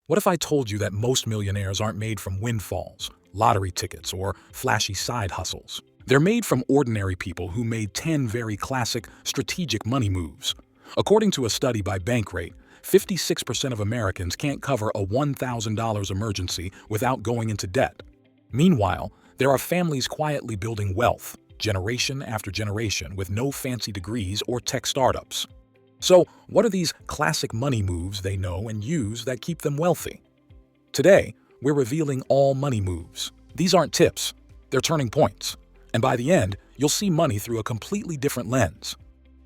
What if I told you that most millionaires aren't made from windfalls, lottery tickets, or flashy side hustles? They're made from ordinary people who made 10 very classic, strategic money moves. According to a study by Bankrate, 56% of Americans can't cover a $1,000 emergency without going into debt. Meanwhile, there are families quietly building wealth, generation after generation, with no fancy degrees or tech startups. So, what are these classic money moves they know and use that keep them wealthy? Today, we're revealing all money moves. These aren't tips, they're turning points. And by the end, you'll see money through a completely different lens.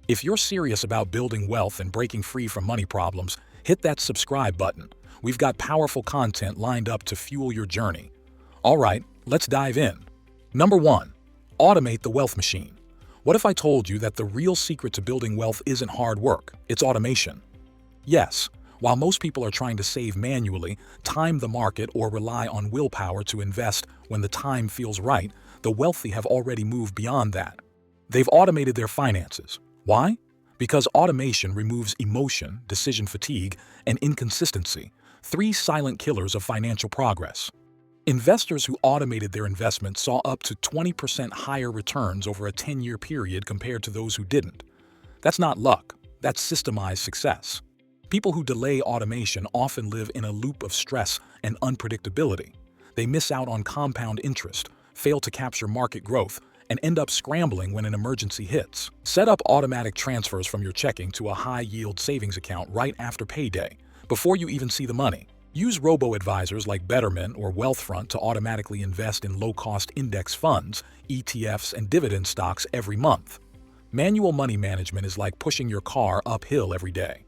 If you're serious about building wealth and breaking free from money problems, hit that subscribe button. We've got powerful content lined up to fuel your journey. All right, let's dive in. Number 1. Automate the wealth machine. What if I told you that the real secret to building wealth isn't hard work, it's automation? Yes, while most people are trying to save manually, time the market, or rely on willpower to invest when the time feels right, the wealthy have already moved beyond that. They've automated their finances. Why? Because automation removes emotion, decision fatigue, and inconsistency, 3 silent killers of financial progress. Investors who automated their investments saw up to 20% higher returns over a 10-year period compared to those who didn't. That's not luck, that's systemized success. People who delay automation often live in a loop of stress and unpredictability. They miss out on compound interest, fail to capture market growth, and end up scrambling when an emergency hits. Set up automatic transfers from your checking to a high-yield savings account right after payday, before you even see the money. Use robo-advisors like Betterment or Wealthfront to automatically invest in low-cost index funds, ETFs, and dividend stocks every month. Manual money management is like pushing your car uphill every day.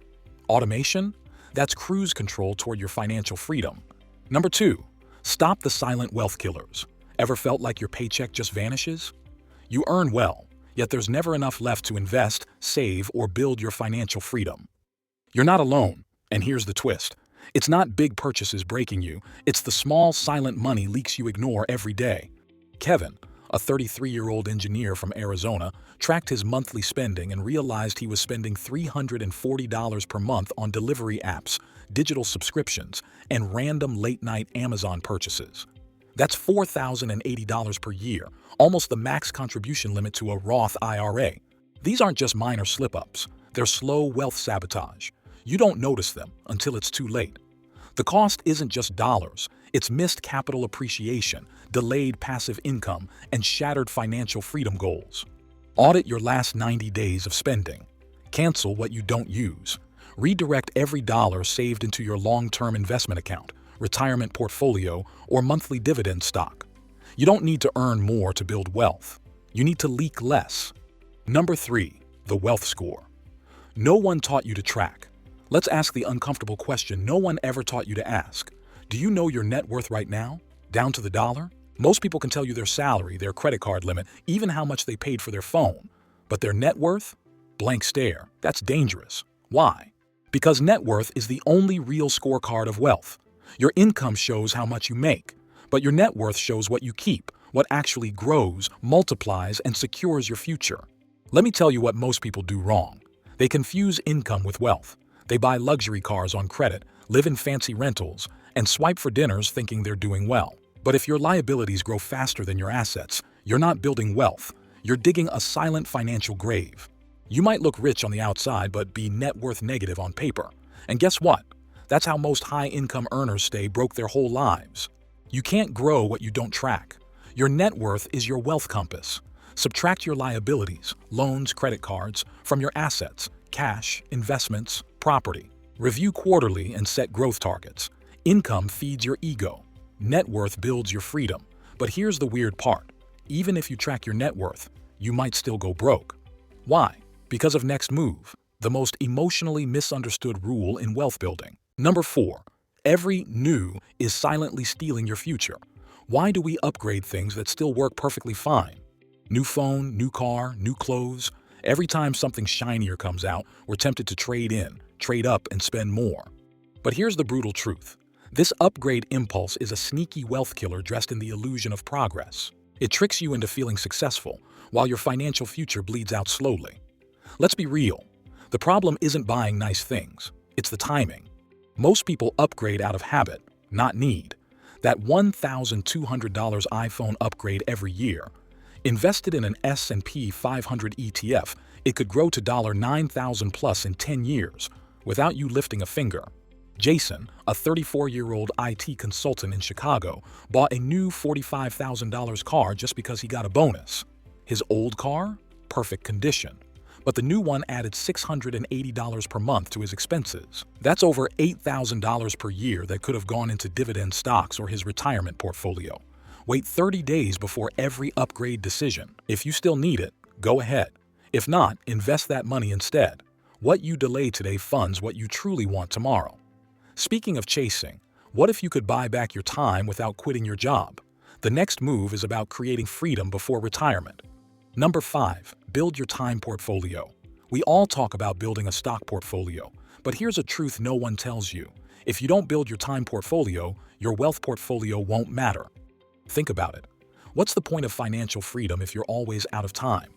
Automation? That's cruise control toward your financial freedom. Number 2. Stop the silent wealth killers. Ever felt like your paycheck just vanishes? You earn well, yet there's never enough left to invest, save, or build your financial freedom. You're not alone, and here's the twist. It's not big purchases breaking you, it's the small, silent money leaks you ignore every day. Kevin, a 33-year-old engineer from Arizona, tracked his monthly spending and realized he was spending $340 per month on delivery apps, digital subscriptions, and random late-night Amazon purchases. That's $4,080 per year, almost the max contribution limit to a Roth IRA. These aren't just minor slip-ups, they're slow wealth sabotage. You don't notice them until it's too late. The cost isn't just dollars, it's missed capital appreciation, delayed passive income, and shattered financial freedom goals. Audit your last 90 days of spending. Cancel what you don't use. Redirect every dollar saved into your long-term investment account, retirement portfolio, or monthly dividend stock. You don't need to earn more to build wealth. You need to leak less. Number 3. The wealth score. No one taught you to track. Let's ask the uncomfortable question no one ever taught you to ask. Do you know your net worth right now? Down to the dollar? Most people can tell you their salary, their credit card limit, even how much they paid for their phone. But their net worth? Blank stare. That's dangerous. Why? Because net worth is the only real scorecard of wealth. Your income shows how much you make, but your net worth shows what you keep, what actually grows, multiplies, and secures your future. Let me tell you what most people do wrong. They confuse income with wealth. They buy luxury cars on credit, live in fancy rentals, and swipe for dinners thinking they're doing well. But if your liabilities grow faster than your assets, you're not building wealth. You're digging a silent financial grave. You might look rich on the outside but be net worth negative on paper. And guess what? That's how most high-income earners stay broke their whole lives. You can't grow what you don't track. Your net worth is your wealth compass. Subtract your liabilities, loans, credit cards, from your assets, cash, investments, property. Review quarterly and set growth targets. Income feeds your ego. Net worth builds your freedom. But here's the weird part. Even if you track your net worth, you might still go broke. Why? Because of next move, the most emotionally misunderstood rule in wealth building. Number 4. Every new is silently stealing your future. Why do we upgrade things that still work perfectly fine? New phone, new car, new clothes. Every time something shinier comes out, we're tempted to trade in, trade up, and spend more. But here's the brutal truth. This upgrade impulse is a sneaky wealth killer dressed in the illusion of progress. It tricks you into feeling successful, while your financial future bleeds out slowly. Let's be real. The problem isn't buying nice things. It's the timing. Most people upgrade out of habit, not need. That $1,200 iPhone upgrade every year. Invested in an S&P 500 ETF, it could grow to 9,000 plus in 10 years, without you lifting a finger. Jason, a 34-year-old IT consultant in Chicago, bought a new $45,000 car just because he got a bonus. His old car? Perfect condition. But the new one added $680 per month to his expenses. That's over $8,000 per year that could have gone into dividend stocks or his retirement portfolio. Wait 30 days before every upgrade decision. If you still need it, go ahead. If not, invest that money instead. What you delay today funds what you truly want tomorrow. Speaking of chasing, what if you could buy back your time without quitting your job? The next move is about creating freedom before retirement. Number 5. Build your time portfolio. We all talk about building a stock portfolio, but here's a truth no one tells you. If you don't build your time portfolio, your wealth portfolio won't matter. Think about it. What's the point of financial freedom if you're always out of time?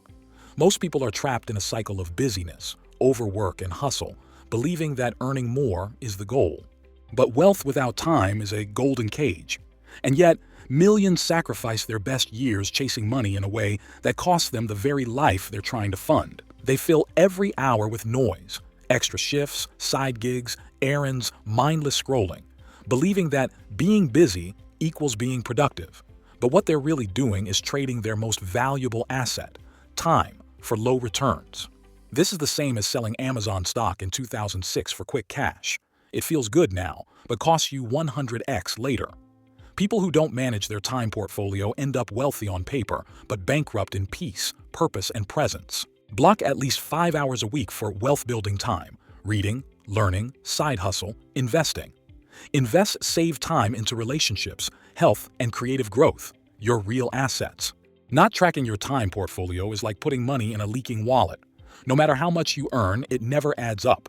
Most people are trapped in a cycle of busyness, overwork, and hustle, believing that earning more is the goal. But wealth without time is a golden cage. And yet, millions sacrifice their best years chasing money in a way that costs them the very life they're trying to fund. They fill every hour with noise, extra shifts, side gigs, errands, mindless scrolling, believing that being busy equals being productive. But what they're really doing is trading their most valuable asset, time, for low returns. This is the same as selling Amazon stock in 2006 for quick cash. It feels good now, but costs you 100x later. People who don't manage their time portfolio end up wealthy on paper, but bankrupt in peace, purpose, and presence. Block at least 5 hours a week for wealth-building time: reading, learning, side hustle, investing. Invest saved time into relationships, health, and creative growth, your real assets. Not tracking your time portfolio is like putting money in a leaking wallet. No matter how much you earn, it never adds up.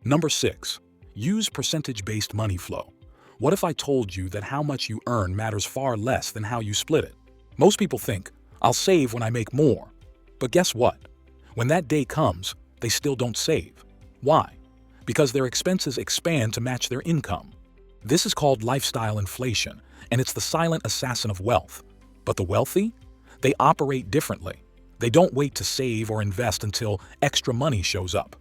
Number 6. Use percentage-based money flow. What if I told you that how much you earn matters far less than how you split it? Most people think, I'll save when I make more. But guess what? When that day comes, they still don't save. Why? Because their expenses expand to match their income. This is called lifestyle inflation, and it's the silent assassin of wealth. But the wealthy? They operate differently. They don't wait to save or invest until extra money shows up.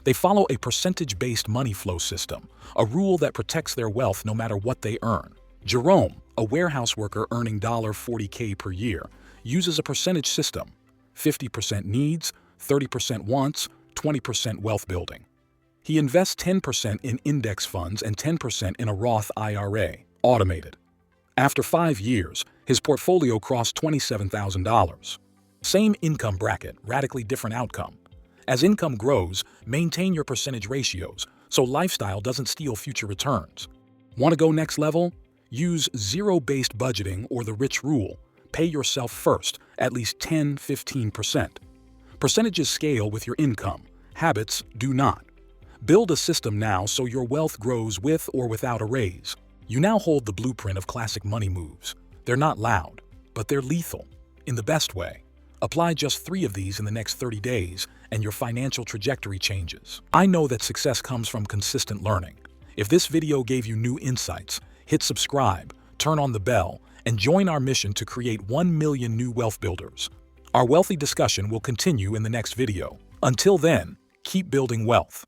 They follow a percentage-based money flow system, a rule that protects their wealth no matter what they earn. Jerome, a warehouse worker earning $40K per year, uses a percentage system: 50% needs, 30% wants, 20% wealth building. He invests 10% in index funds and 10% in a Roth IRA, automated. After 5 years, his portfolio crossed $27,000. Same income bracket, radically different outcome. As income grows, maintain your percentage ratios so lifestyle doesn't steal future returns. Want to go next level? Use zero-based budgeting or the rich rule. Pay yourself first, at least 10–15%. Percentages scale with your income. Habits do not. Build a system now so your wealth grows with or without a raise. You now hold the blueprint of classic money moves. They're not loud, but they're lethal, in the best way. Apply just 3 of these in the next 30 days, and your financial trajectory changes. I know that success comes from consistent learning. If this video gave you new insights, hit subscribe, turn on the bell, and join our mission to create 1 million new wealth builders. Our wealthy discussion will continue in the next video. Until then, keep building wealth.